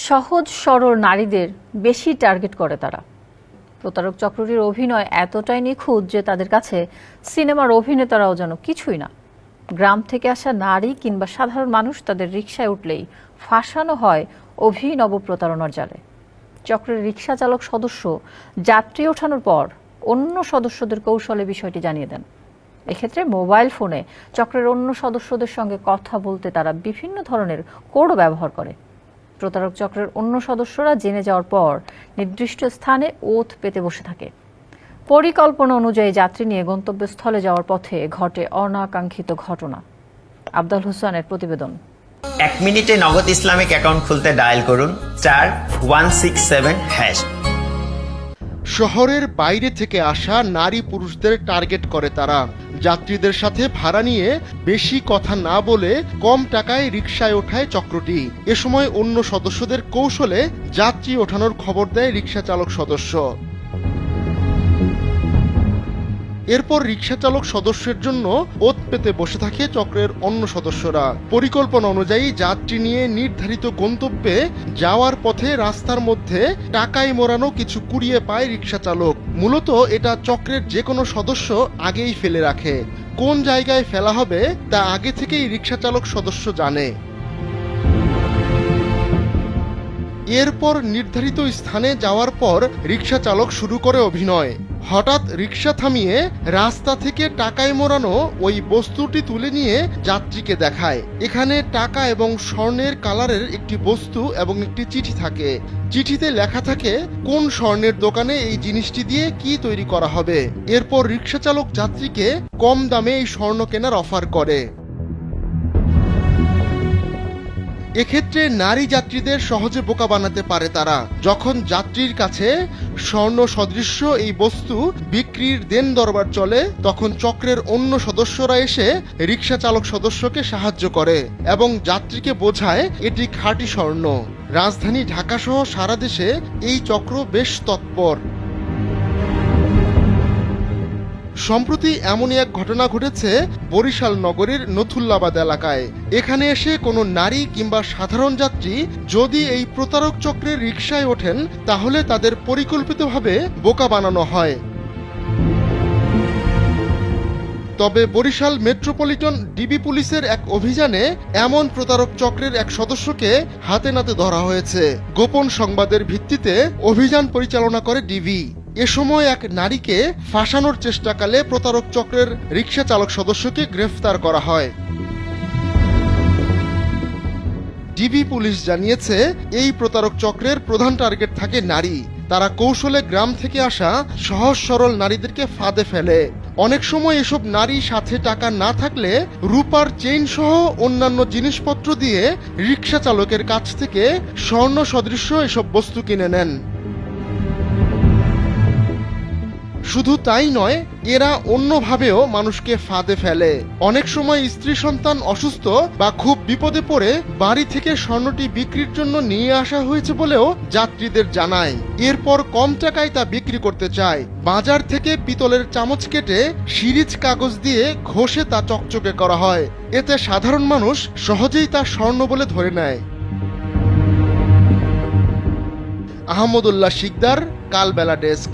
সহজ সরল নারীদের বেশি টার্গেট করে তারা। প্রতারক চক্রটির অভিনয় এতটাই নিখুঁত যে তাদের কাছে সিনেমার অভিনেতারাও যেন কিছুই না। গ্রাম থেকে আসা নারী কিংবা সাধারণ মানুষ তাদের রিকশায় উঠলেই ফাঁসানো হয় অভিনব প্রতারণার জালে। চক্রের রিকশা চালক সদস্য যাত্রী ওঠানোর পর অন্য সদস্যদের কৌশলে বিষয়টি জানিয়ে দেন। এক্ষেত্রে মোবাইল ফোনে চক্রের অন্য সদস্যদের সঙ্গে কথা বলতে তারা বিভিন্ন ধরনের কোড ব্যবহার করে। প্রতারক চক্রের অন্য সদস্যরা জেনে যাওয়ার পর নির্দিষ্ট স্থানে ওত পেতে বসে থাকে। পরিকল্পনা অনুযায়ী যাত্রী নিয়ে গন্তব্যস্থলে যাওয়ার পথে ঘটে অনাকাঙ্ক্ষিত ঘটনা। আবদাল হোসেনের প্রতিবেদন। 1 মিনিটে নগদ ইসলামিক অ্যাকাউন্ট খুলতে ডায়াল করুন *167#। শহরের বাইরে থেকে আসা নারী পুরুষদের টার্গেট করে তারা। যাত্রীদের সাথে ভাড়া নিয়ে বেশি কথা না বলে কম টাকায় রিকশায় ওঠায় চক্রটি। এ সময় অন্য সদস্যদের কৌশলে যাত্রী ওঠানোর খবর দেয় রিকশা চালক সদস্য। এরপর রিকশা চালক সদস্যের জন্য ওত পেতে বসে থাকে চক্রের অন্য সদস্যরা। পরিকল্পনা অনুযায়ী যাত্রী নিয়ে নির্ধারিত গন্তব্যে যাওয়ার পথে রাস্তার মধ্যে টাকায় মোড়ানো কিছু কুড়িয়ে পায় রিকশা চালক। মূলত এটা চক্রের যে কোনো সদস্য আগেই ফেলে রাখে। কোন জায়গায় ফেলা হবে তা আগে থেকেই রিকশা চালক সদস্য জানে। এরপর নির্ধারিত স্থানে যাওয়ার পর রিকশা চালক শুরু করে অভিনয়। হঠাৎ রিকশা থামিয়ে রাস্তা থেকে টাকায় মোড়ানো ওই বস্তুটি তুলে নিয়ে যাত্রীকে দেখায়। এখানে টাকা এবং স্বর্ণের কালারের একটি বস্তু এবং একটি চিঠি থাকে। চিঠিতে লেখা থাকে কোন স্বর্ণের দোকানে এই জিনিসটি দিয়ে কি তৈরি করা হবে। এরপর রিকশা চালক যাত্রীকে কম দামে এই স্বর্ণ কেনার অফার করে। এক্ষেত্রে নারী যাত্রীদের সহজে বোকা বানাতে পারে তারা। যখন যাত্রীর কাছে স্বর্ণ সদৃশ্য এই বস্তু বিক্রির দেন দরবার চলে, তখন চক্রের অন্য সদস্যরা এসে রিকশা চালক সদস্যকে সাহায্য করে এবং যাত্রীকে বোঝায় এটি খাঁটি স্বর্ণ। রাজধানী ঢাকা সহ সারা দেশে এই চক্র বেশ তৎপর। সম্প্রতি এমনই এক ঘটনা ঘটেছে বরিশাল নগরীর নথুল্লাবাদ এলাকায়। এখানে এসে কোনো নারী কিংবা সাধারণ যাত্রী যদি এই প্রতারক চক্রের রিকশায় ওঠেন, তাহলে তাদের পরিকল্পিতভাবে বোকা বানানো হয়। তবে বরিশাল মেট্রোপলিটন ডিবি পুলিশের এক অভিযানে এমন প্রতারক চক্রের এক সদস্যকে হাতে নাতে ধরা হয়েছে। গোপন সংবাদের ভিত্তিতে অভিযান পরিচালনা করে ডিবি। এ সময় এক নারীকে ফাঁসানোর চেষ্টাকালে প্রতারক চক্রের রিকশা চালক সদস্যকে গ্রেফতার করা হয়। ডিবি পুলিশ জানিয়েছে, এই প্রতারক চক্রের প্রধান টার্গেট থাকে নারী। তারা কৌশলে গ্রাম থেকে আসা সহজ সরল নারীদেরকে ফাঁদে ফেলে। অনেক সময় এসব নারী সাথে টাকা না থাকলে রূপার চেইন সহ অন্যান্য জিনিসপত্র দিয়ে রিকশা চালকের কাছ থেকে স্বর্ণ সদৃশ্য এসব বস্তু কিনে নেন। শুধু তাই নয়, এরা অন্যভাবেও মানুষকে ফাঁদে ফেলে। অনেক সময় স্ত্রী সন্তান অসুস্থ বা খুব বিপদে পড়ে বাড়ি থেকে স্বর্ণটি বিক্রির জন্য নিয়ে আসা হয়েছে বলেও যাত্রীদের জানায়। এরপর কম টাকায় তা বিক্রি করতে চায়। বাজার থেকে পিতলের চামচ কেটে সিরিজ কাগজ দিয়ে ঘষে তা চকচকে করা হয়। এতে সাধারণ মানুষ সহজেই তা স্বর্ণ বলে ধরে নেয়। আহমদুল্লাহ শিকদার, কালবেলা ডেস্ক।